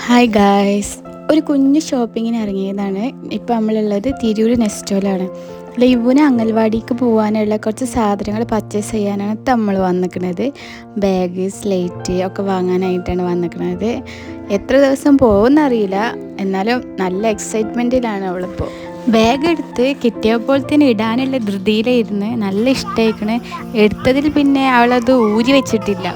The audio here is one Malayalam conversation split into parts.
ഹായ് ഗായ്സ്, ഒരു കുഞ്ഞു ഷോപ്പിങ്ങിന് ഇറങ്ങിയതാണ്. ഇപ്പോൾ നമ്മളുള്ളത് തിരൂർ നെസ്റ്റോയിലാണ്. ലൈബുവിന് അംഗൻവാടിക്ക് പോകാനുള്ള കുറച്ച് സാധനങ്ങൾ പർച്ചേസ് ചെയ്യാനാണ് നമ്മൾ വന്നിരിക്കുന്നത്. ബാഗ്, സ്ലേറ്റ് ഒക്കെ വാങ്ങാനായിട്ടാണ് വന്നിരിക്കുന്നത്. എത്ര ദിവസം പോകുമെന്നറിയില്ല, എന്നാലും നല്ല എക്സൈറ്റ്മെൻറ്റിലാണ് അവളിപ്പോൾ. ബാഗ് എടുത്ത് കിട്ടിയപ്പോൾ തന്നെ ഇടാനുള്ള ധൃതിയിലായിരുന്നു. നല്ല ഇഷ്ടമായിക്കണ്. എടുത്തതിൽ പിന്നെ അവളത് ഊരി വെച്ചിട്ടില്ല.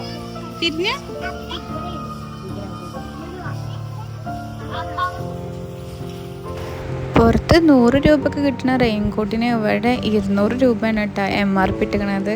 പുറത്ത് 100 രൂപക്ക് കിട്ടുന്ന റെയിൻകോട്ടിന് ഇവിടെ 200 രൂപയാണ് കേട്ടോ MRP ഇട്ടിക്കണത്.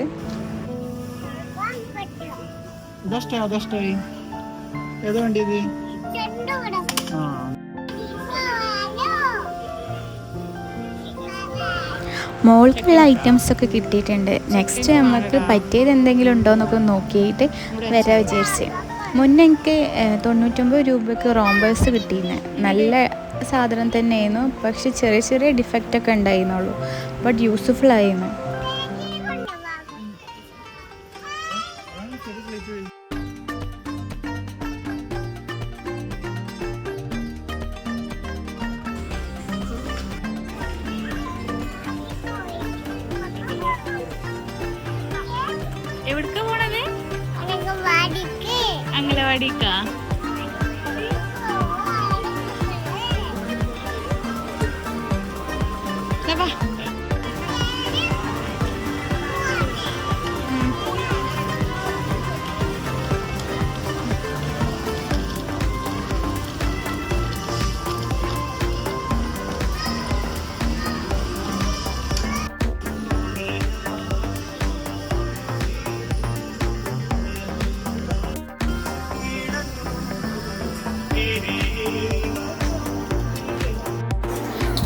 മോൾക്കുള്ള ഐറ്റംസ് ഒക്കെ കിട്ടിയിട്ടുണ്ട്. നെക്സ്റ്റ് നമുക്ക് പറ്റിയത് എന്തെങ്കിലും ഉണ്ടോ എന്നൊക്കെ നോക്കിയിട്ട് വരാൻ വിചാരിച്ച്. മുന്നേ എനിക്ക് 99 രൂപയ്ക്ക് റോംബേഴ്സ് കിട്ടിയിരുന്നു. നല്ല സാധനം തന്നെയായിരുന്നു, പക്ഷെ ചെറിയ ചെറിയ ഡിഫക്റ്റൊക്കെ ഉണ്ടായിരുന്നുള്ളൂ. ബട്ട് യൂസ്ഫുൾ ആയിരുന്നു. എവിടേക്കാ പോണത്? അംഗനവാടിക്കാ?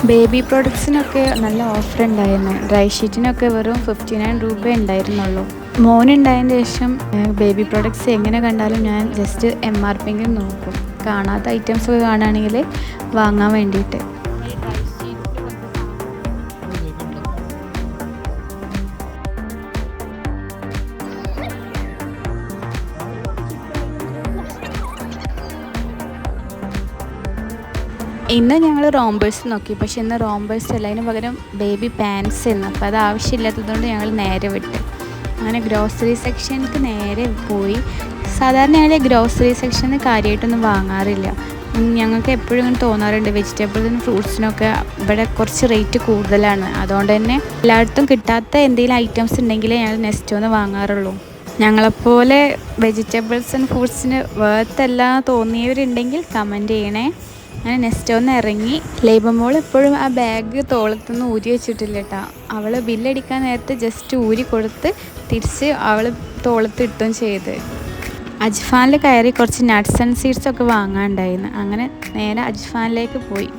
ബേബി പ്രോഡക്ട്സിനൊക്കെ നല്ല ഓഫർ ഉണ്ടായിരുന്നു. ഡ്രൈ ഷീറ്റിനൊക്കെ വെറും 59 രൂപ ഉണ്ടായിരുന്നുള്ളൂ. മോനുണ്ടായതിന് ശേഷം ബേബി പ്രോഡക്ട്സ് എങ്ങനെ കണ്ടാലും ഞാൻ ജസ്റ്റ് MRP നോക്കും. കാണാത്ത ഐറ്റംസൊക്കെ കാണുകയാണെങ്കിൽ വാങ്ങാൻ വേണ്ടിയിട്ട്. ഇന്ന് ഞങ്ങൾ റോംബേഴ്സ് നോക്കി, പക്ഷെ ഇന്ന് റോംബേഴ്സ് അല്ല, അതിന് പകരം ബേബി പാൻസ് ആയിരുന്നു. അപ്പോൾ അത് ആവശ്യമില്ലാത്തതുകൊണ്ട് ഞങ്ങൾ നേരെ വിട്ട്. അങ്ങനെ ഗ്രോസറി സെക്ഷനിലേക്ക് നേരെ പോയി. സാധാരണ ഞങ്ങൾ ഗ്രോസറി സെക്ഷനിൽ കാര്യമായിട്ടൊന്നും വാങ്ങാറില്ല. ഞങ്ങൾക്ക് എപ്പോഴും ഇങ്ങനെ തോന്നാറുണ്ട് വെജിറ്റബിൾസിനും ഫ്രൂട്ട്സിനൊക്കെ ഇവിടെ കുറച്ച് റേറ്റ് കൂടുതലാണ്. അതുകൊണ്ട് തന്നെ എല്ലായിടത്തും കിട്ടാത്ത എന്തെങ്കിലും ഐറ്റംസ് ഉണ്ടെങ്കിലേ ഞങ്ങൾ നെസ്റ്റോന്ന് വാങ്ങാറുള്ളൂ. ഞങ്ങളെപ്പോലെ വെജിറ്റബിൾസ് ആൻഡ് ഫ്രൂട്ട്സിന് വേർത്തെല്ലാം തോന്നിയവരുണ്ടെങ്കിൽ കമൻറ്റ് ചെയ്യണേ. അങ്ങനെ നെസ്റ്റോന്ന് ഇറങ്ങി. ലൈബമോൾ എപ്പോഴും ആ ബാഗ് തോളത്തുനിന്ന് ഊരി വെച്ചിട്ടില്ല കേട്ടോ. അവൾ ബില്ലടിക്കാൻ നേരത്തെ ജസ്റ്റ് ഊരി കൊടുത്ത് തിരിച്ച് അവൾ തോളത്ത് ഇട്ടും ചെയ്ത്. അജ്ഫാനിൽ കയറി കുറച്ച് നട്ട്സ് ആൻഡ് സീഡ്സൊക്കെ വാങ്ങാനുണ്ടായിരുന്നു. അങ്ങനെ നേരെ അജ്ഫാനിലേക്ക് പോയി.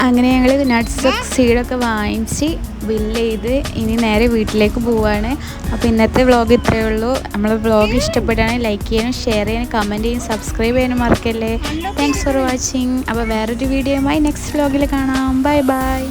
അങ്ങനെ ഞങ്ങൾ നട്ട്സ് സീഡൊക്കെ വാങ്ങിച്ച് ബില്ല് ചെയ്ത് ഇനി നേരെ വീട്ടിലേക്ക് പോവുകയാണ്. അപ്പോൾ ഇന്നത്തെ വ്ളോഗ് ഇത്രയേ ഉള്ളൂ. നമ്മളെ വ്ളോഗ് ഇഷ്ടപ്പെടുകയാണെങ്കിൽ ലൈക്ക് ചെയ്യാനും ഷെയർ ചെയ്യാനും കമൻറ്റ് ചെയ്യാനും സബ്സ്ക്രൈബ് ചെയ്യാനും മറക്കല്ലേ. Thanks for watching. അപ്പോൾ വേറൊരു വീഡിയോയുമായി നെക്സ്റ്റ് വ്ളോഗിൽ കാണാം. Bye bye.